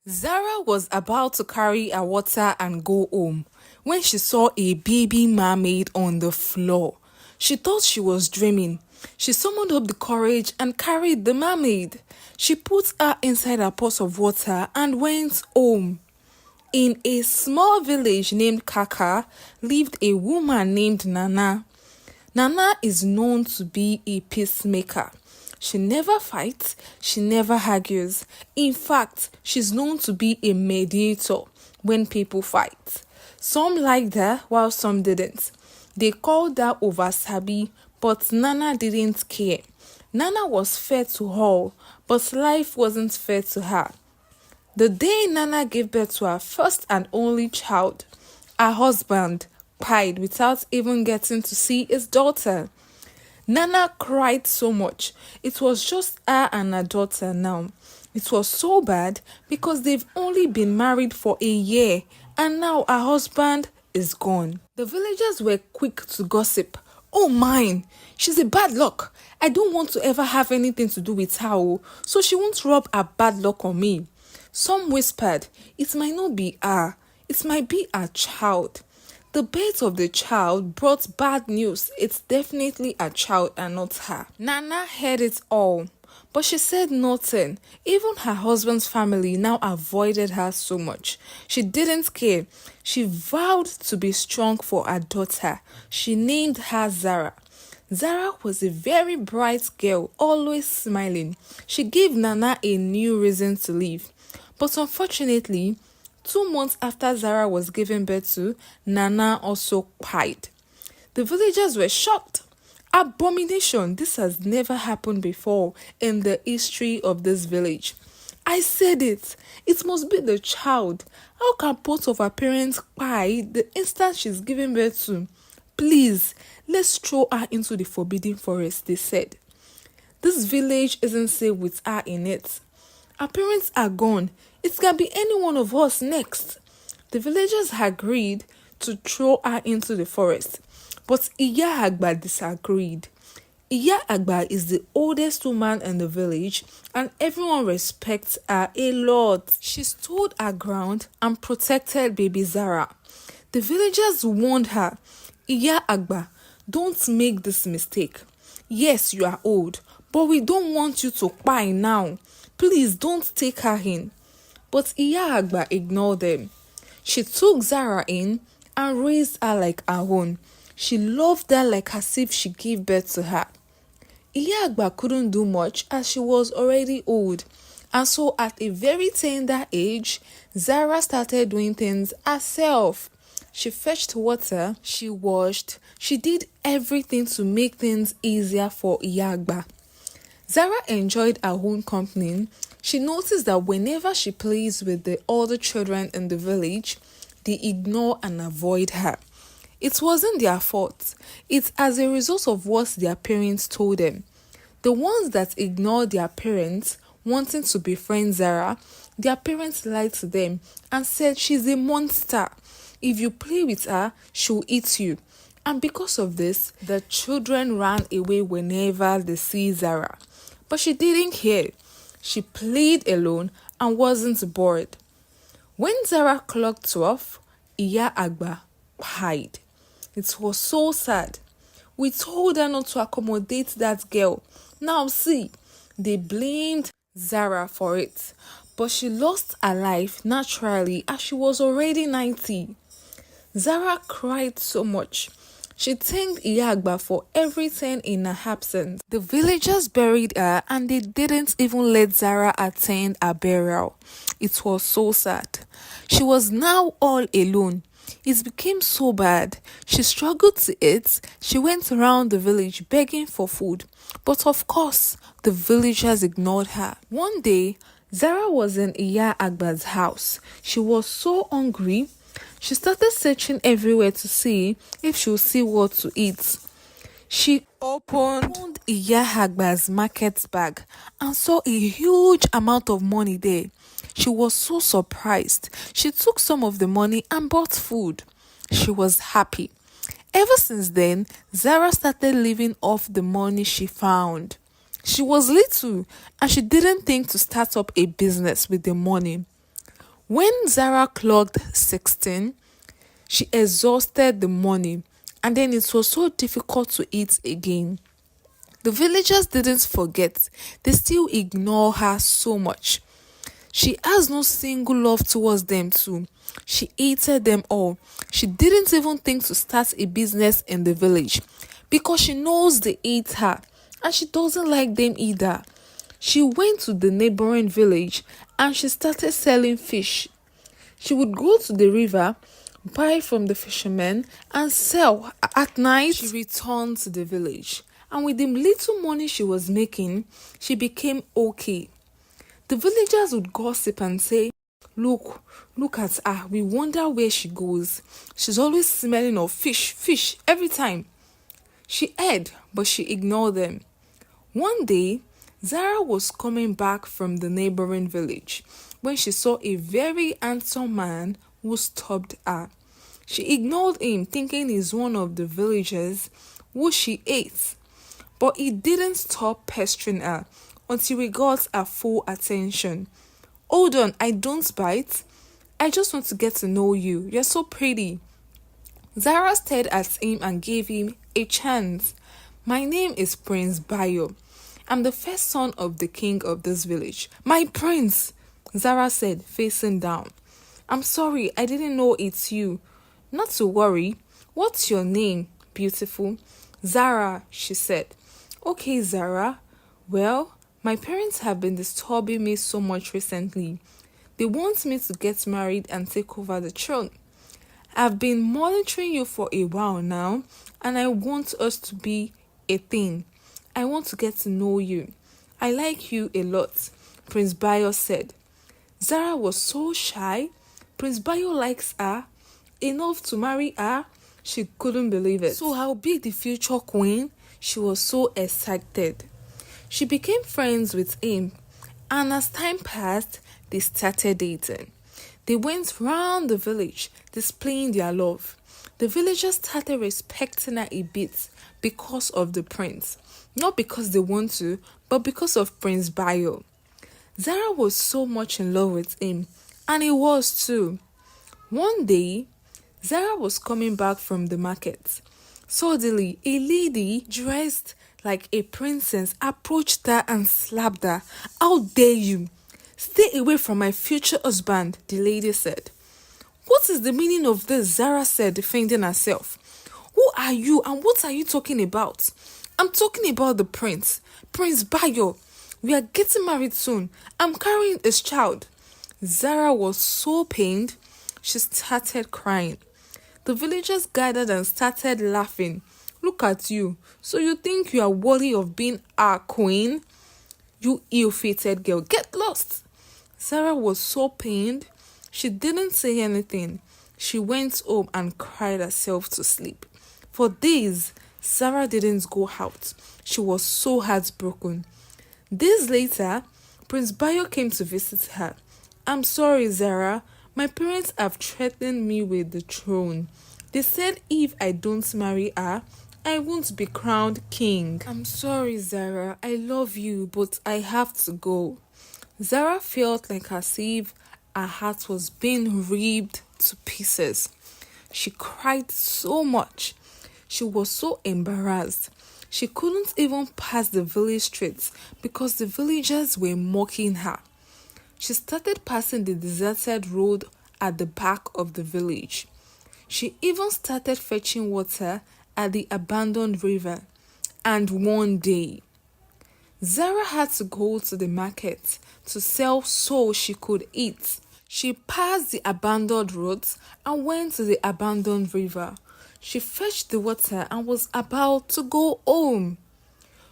Zara was about to carry her water and go home when she saw a baby mermaid on the floor. She thought she was dreaming. She summoned up the courage and carried the mermaid. She put her inside a pot of water and went home. In a small village named Kaka lived a woman named Nana. Nana is known to be a peacemaker. She never fights, she never argues. In fact, she's known to be a mediator when people fight. Some liked her while some didn't. They called her Oversabi, but Nana didn't care. Nana was fair to all, but life wasn't fair to her. The day Nana gave birth to her first and only child, her husband cried without even getting to see his daughter. Nana cried so much. It was just her and her daughter now. It was so bad because they've only been married for a year and now her husband is gone. The villagers were quick to gossip. Oh mine, she's a bad luck. I don't want to ever have anything to do with her, so she won't rub her bad luck on me. Some whispered, it might not be her. It might be her child. The birth of the child brought bad news. It's definitely a child and not her. Nana heard it all, but she said nothing. Even her husband's family now avoided her so much. She didn't care. She vowed to be strong for her daughter. She named her Zara. Zara was a very bright girl, always smiling. She gave Nana a new reason to live. But unfortunately, 2 months after Zara was given birth to, Nana also cried. The villagers were shocked. Abomination! This has never happened before in the history of this village. I said it. It must be the child. How can both of her parents cry the instant she's given birth to? Please, let's throw her into the forbidden forest, they said. This village isn't safe with her in it. Our parents are gone. It can be any one of us next. The villagers agreed to throw her into the forest, but Iya Agba disagreed. Iya Agba is the oldest woman in the village and everyone respects her a lot. She stood her ground and protected baby Zara. The villagers warned her, Iya Agba, don't make this mistake. Yes, you are old, but we don't want you to cry now. Please don't take her in. But Iya Agba ignored them. She took Zara in and raised her like her own. She loved her like as if she gave birth to her. Iya Agba couldn't do much as she was already old. And so at a very tender age, Zara started doing things herself. She fetched water, she washed, she did everything to make things easier for Iya Agba. Zara enjoyed her own company. She noticed that whenever she plays with the other children in the village, they ignore and avoid her. It wasn't their fault. It's as a result of what their parents told them. The ones that ignored their parents, wanting to befriend Zara, their parents lied to them and said she's a monster. If you play with her, she'll eat you. And because of this, the children ran away whenever they see Zara. But she didn't care. She played alone and wasn't bored. When Zara clocked 12, Iya Agba cried. It was so sad. We told her not to accommodate that girl. Now see, they blamed Zara for it. But she lost her life naturally as she was already 90. Zara cried so much. She thanked Iya Agba for everything in her absence. The villagers buried her and they didn't even let Zara attend her burial. It was so sad. She was now all alone. It became so bad. She struggled to eat. She went around the village begging for food. But of course, the villagers ignored her. One day, Zara was in Iya Agba's house. She was so hungry. She started searching everywhere to see if she would see what to eat. She opened Iya Agba's market bag and saw a huge amount of money there. She was so surprised. She took some of the money and bought food. She was happy. Ever since then, Zara started living off the money she found. She was little and she didn't think to start up a business with the money. When Zara clocked 16, she exhausted the morning, and then it was so difficult to eat again. The villagers didn't forget, they still ignore her so much. She has no single love towards them too. She hated them all. She didn't even think to start a business in the village because she knows they hate her and she doesn't like them either. She went to the neighboring village and she started selling fish. She would go to the river, buy from the fishermen, and sell. At night, she returned to the village. And with the little money she was making, she became okay. The villagers would gossip and say, look at her. We wonder where she goes. She's always smelling of fish, every time. She heard, but she ignored them. One day, Zara was coming back from the neighboring village when she saw a very handsome man who stopped her. She ignored him, thinking he's one of the villagers who she ate. But he didn't stop pestering her until he got her full attention. Hold on, I don't bite. I just want to get to know you. You're so pretty. Zara stared at him and gave him a chance. My name is Prince Bayo. I'm the first son of the king of this village. My prince, Zara said, facing down. I'm sorry, I didn't know it's you. Not to worry. What's your name, beautiful? Zara, she said. Okay, Zara. Well, my parents have been disturbing me so much recently. They want me to get married and take over the throne. I've been monitoring you for a while now, and I want us to be a thing. I want to get to know you. I like you a lot, Prince Bayo said. Zara was so shy. Prince Bayo likes her enough to marry her. She couldn't believe it. So I'll be the future queen. She was so excited. She became friends with him, and as time passed, they started dating. They went round the village displaying their love. The villagers started respecting her a bit because of the prince. Not because they want to, but because of Prince Bayo. Zara was so much in love with him, and he was too. One day, Zara was coming back from the market. Suddenly, a lady dressed like a princess approached her and slapped her. How dare you? Stay away from my future husband, the lady said. What is the meaning of this? Zara said, defending herself. Who are you and what are you talking about? I'm talking about the prince, Prince Bayo. We are getting married soon. I'm carrying his child. Zara was so pained, she started crying. The villagers gathered and started laughing. Look at you. So you think you are worthy of being our queen? You ill-fated girl. Get lost. Zara was so pained. She didn't say anything. She went home and cried herself to sleep. For days, Zara didn't go out. She was so heartbroken. Days later, Prince Bayo came to visit her. I'm sorry, Zara. My parents have threatened me with the throne. They said if I don't marry her, I won't be crowned king. I'm sorry, Zara. I love you, but I have to go. Zara felt like as if her heart was being ripped to pieces. She cried so much. She was so embarrassed. She couldn't even pass the village streets because the villagers were mocking her. She started passing the deserted road at the back of the village. She even started fetching water at the abandoned river. And one day, Zara had to go to the market to sell so she could eat. She passed the abandoned roads and went to the abandoned river. She fetched the water and was about to go home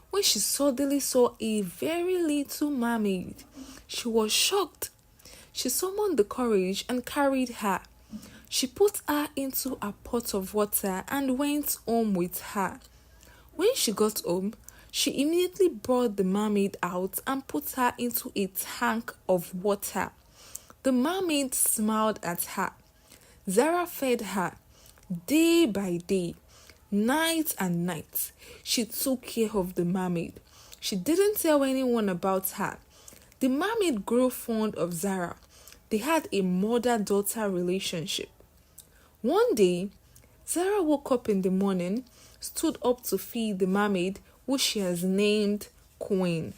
when she suddenly saw a very little mermaid. She was shocked. She summoned the courage and carried her. She put her into a pot of water and went home with her. When she got home, she immediately brought the mermaid out and put her into a tank of water. The mermaid smiled at her. Zara fed her day by day, night and night. She took care of the mermaid. She didn't tell anyone about her. The mermaid grew fond of Zara. They had a mother-daughter relationship. One day, Zara woke up in the morning, stood up to feed the mermaid, who she has named Queen.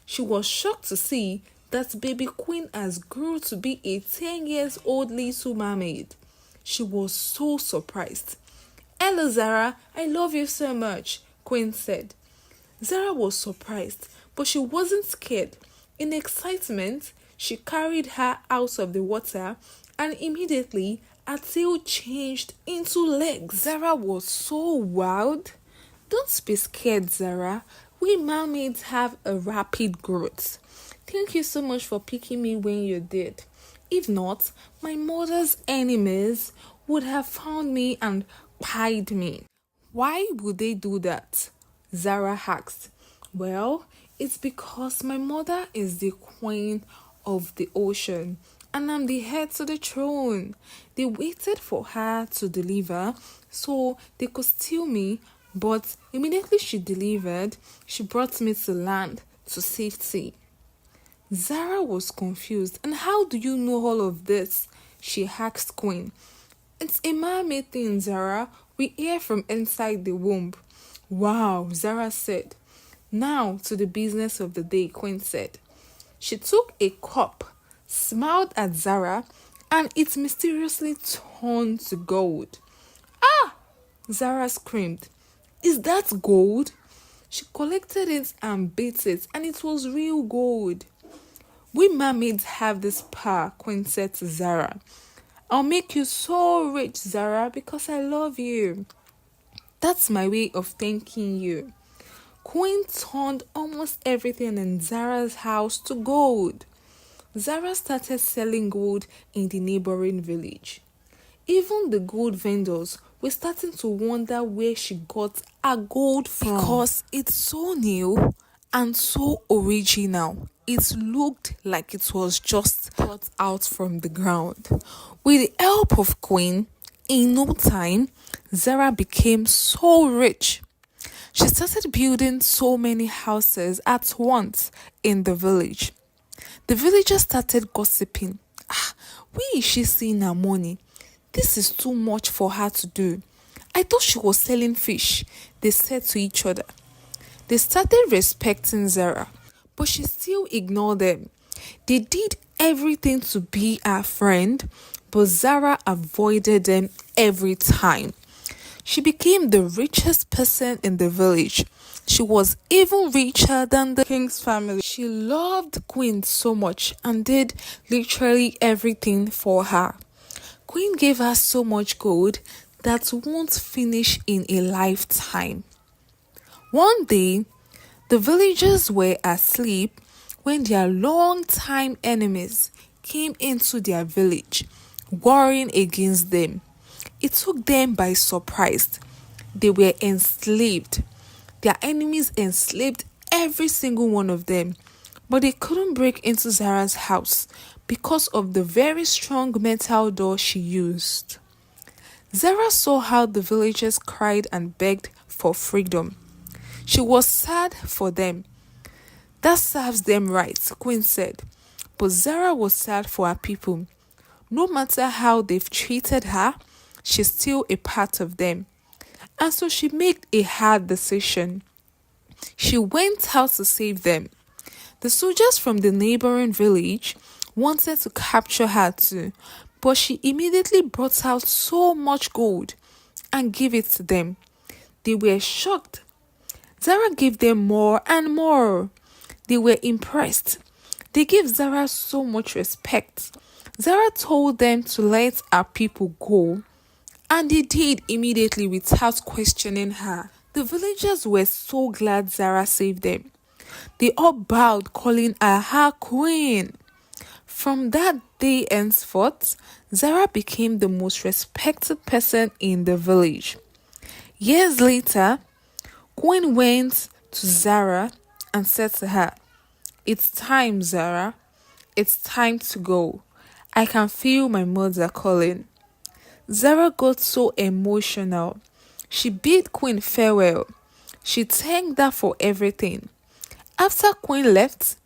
She was shocked to see that baby Queen has grew to be a 10 years old little mermaid. She was so surprised. "Hello Zara, I love you so much," Queen said. Zara was surprised, but she wasn't scared. In excitement, she carried her out of the water and immediately her tail changed into legs. Zara was so wild. "Don't be scared, Zara. We mermaids have a rapid growth. Thank you so much for picking me when you did. If not, my mother's enemies would have found me and pied me." "Why would they do that?" Zara asked. "Well, it's because my mother is the queen of the ocean and I'm the heir to the throne. They waited for her to deliver so they could steal me, but immediately she delivered, she brought me to land to safety." Zara was confused. "And how do you know all of this?" she asked Queen. "It's a mermaid thing, Zara. We hear from inside the womb." "Wow," Zara said. "Now to the business of the day," Queen said. She took a cup, smiled at Zara, and it mysteriously turned to gold. "Ah!" Zara screamed. "Is that gold?" She collected it and beat it, and it was real gold. "We mermaids have this power," Queen said to Zara. "I'll make you so rich, Zara, because I love you. That's my way of thanking you." Queen turned almost everything in Zara's house to gold. Zara started selling gold in the neighboring village. Even the gold vendors were starting to wonder where she got her gold from. Because it's so new and so original. It looked like it was just brought out from the ground. With the help of Queen, in no time, Zara became so rich. She started building so many houses at once in the village. The villagers started gossiping. Where is she seeing her money? This is too much for her to do. I thought she was selling fish, they said to each other. They started respecting Zara, but she still ignored them. They did everything to be her friend, but Zara avoided them every time. She became the richest person in the village. She was even richer than the king's family. She loved Queen so much and did literally everything for her. Queen gave her so much gold that won't finish in a lifetime. One day, the villagers were asleep when their long-time enemies came into their village, warring against them. It took them by surprise. They were enslaved. Their enemies enslaved every single one of them, but they couldn't break into Zara's house because of the very strong metal door she used. Zara saw how the villagers cried and begged for freedom. She was sad for them. That serves them right, Queen said. But Zara was sad for her people. No matter how they've treated her, she's still a part of them. And so she made a hard decision. She went out to save them. The soldiers from the neighboring village wanted to capture her too, but she immediately brought out so much gold and gave it to them. They were shocked. Zara gave them more and more. They were impressed. They gave Zara so much respect. Zara told them to let her people go, and they did immediately without questioning her. The villagers were so glad Zara saved them. They all bowed, calling her queen. From that day henceforth, Zara became the most respected person in the village. Years later, Queen went to Zara and said to her, "It's time, Zara. It's time to go. I can feel my mother calling." Zara got so emotional. She bid Queen farewell. She thanked her for everything. After Queen left,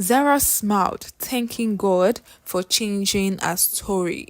Zara smiled, thanking God for changing her story.